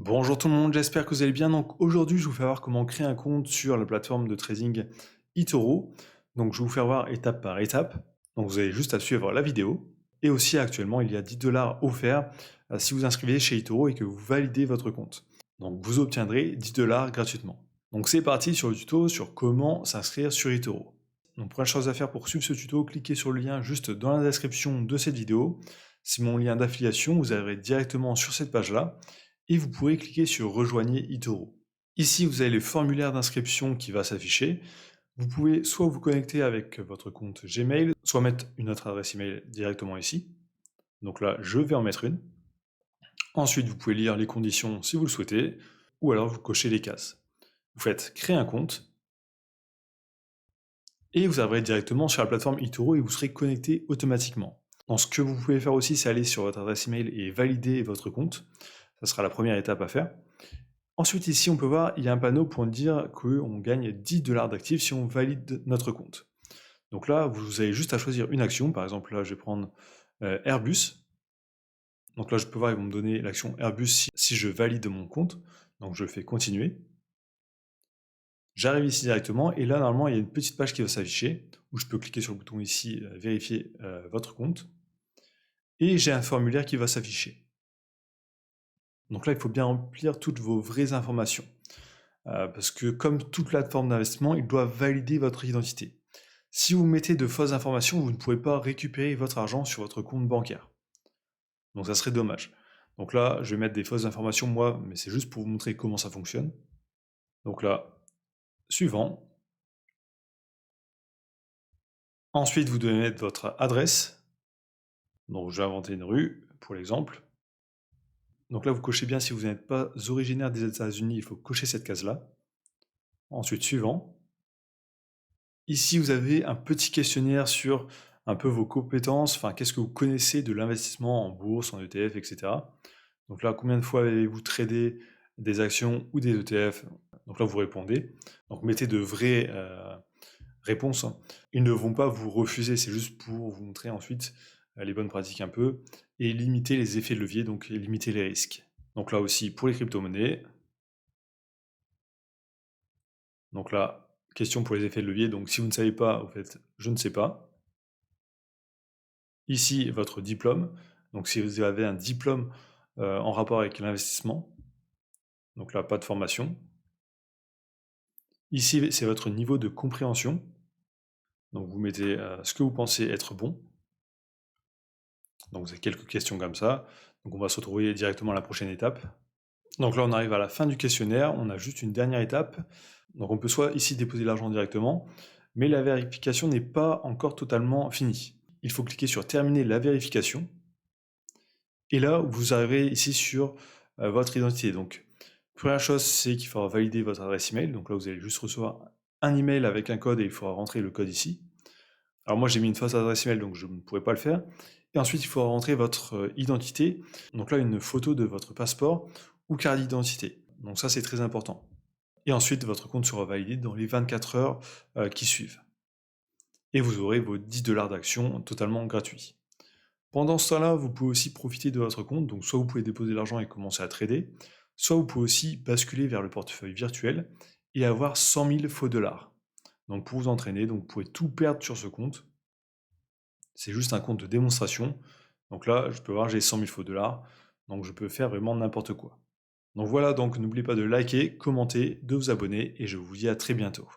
Bonjour tout le monde, j'espère que vous allez bien. Donc aujourd'hui, je vais vous faire voir comment créer un compte sur la plateforme de trading eToro. Donc je vais vous faire voir étape par étape. Donc vous avez juste à suivre la vidéo. Et aussi actuellement, il y a 10 dollars offerts si vous inscrivez chez eToro et que vous validez votre compte. Donc vous obtiendrez 10 dollars gratuitement. Donc c'est parti sur le tuto sur comment s'inscrire sur eToro. Donc première chose à faire pour suivre ce tuto, cliquez sur le lien juste dans la description de cette vidéo. C'est mon lien d'affiliation, vous arriverez directement sur cette page-là et vous pourrez cliquer sur Rejoignez eToro. Ici, vous avez le formulaire d'inscription qui va s'afficher. Vous pouvez soit vous connecter avec votre compte Gmail, soit mettre une autre adresse email directement ici. Donc là, je vais en mettre une. Ensuite, vous pouvez lire les conditions si vous le souhaitez, ou alors vous cochez les cases. Vous faites créer un compte, et vous arriverez directement sur la plateforme eToro et vous serez connecté automatiquement. Donc ce que vous pouvez faire aussi, c'est aller sur votre adresse email et valider votre compte. Ça sera la première étape à faire. Ensuite, ici, on peut voir, il y a un panneau pour dire qu'on gagne 10 dollars d'actifs si on valide notre compte. Donc là, vous avez juste à choisir une action. Par exemple, là, je vais prendre Airbus. Donc là, je peux voir, ils vont me donner l'action Airbus si je valide mon compte. Donc je fais continuer. J'arrive ici directement et là, normalement, il y a une petite page qui va s'afficher où je peux cliquer sur le bouton ici, vérifier votre compte. Et j'ai un formulaire qui va s'afficher. Donc là, il faut bien remplir toutes vos vraies informations. Parce que comme toute plateforme d'investissement, il doit valider votre identité. Si vous mettez de fausses informations, vous ne pourrez pas récupérer votre argent sur votre compte bancaire. Donc ça serait dommage. Donc là, je vais mettre des fausses informations moi, mais c'est juste pour vous montrer comment ça fonctionne. Donc là, suivant. Ensuite, vous devez mettre votre adresse. Donc je vais inventer une rue, pour l'exemple. Donc là, vous cochez bien si vous n'êtes pas originaire des États-Unis, il faut cocher cette case-là. Ensuite, suivant. Ici, vous avez un petit questionnaire sur un peu vos compétences, enfin, qu'est-ce que vous connaissez de l'investissement en bourse, en ETF, etc. Donc là, combien de fois avez-vous tradé des actions ou des ETF? Donc là, vous répondez. Donc mettez de vraies réponses. Ils ne vont pas vous refuser, c'est juste pour vous montrer ensuite les bonnes pratiques un peu et limiter les effets de levier, donc et limiter les risques. Donc là aussi, pour les crypto-monnaies. Donc là, question pour les effets de levier. Donc si vous ne savez pas, vous faites « je ne sais pas ». Ici, votre diplôme. Donc si vous avez un diplôme en rapport avec l'investissement, donc là, pas de formation. Ici, c'est votre niveau de compréhension. Donc vous mettez ce que vous pensez être bon. Donc vous avez quelques questions comme ça. Donc on va se retrouver directement à la prochaine étape. Donc là, on arrive à la fin du questionnaire. On a juste une dernière étape. Donc on peut soit ici déposer l'argent directement, mais la vérification n'est pas encore totalement finie. Il faut cliquer sur terminer la vérification. Et là, vous arrivez ici sur votre identité. Donc, première chose, c'est qu'il faudra valider votre adresse email. Donc là, vous allez juste recevoir un email avec un code et il faudra rentrer le code ici. Alors moi, j'ai mis une fausse adresse email, donc je ne pourrai pas le faire. Et ensuite, il faudra rentrer votre identité. Donc là, une photo de votre passeport ou carte d'identité. Donc ça, c'est très important. Et ensuite, votre compte sera validé dans les 24 heures qui suivent. Et vous aurez vos 10 dollars d'action totalement gratuits. Pendant ce temps-là, vous pouvez aussi profiter de votre compte, donc soit vous pouvez déposer l'argent et commencer à trader, soit vous pouvez aussi basculer vers le portefeuille virtuel et avoir 100 000 faux dollars. Donc pour vous entraîner, donc vous pouvez tout perdre sur ce compte. C'est juste un compte de démonstration. Donc là, je peux voir, j'ai 100 000 faux dollars, donc je peux faire vraiment n'importe quoi. Donc voilà, donc n'oubliez pas de liker, commenter, de vous abonner, et je vous dis à très bientôt.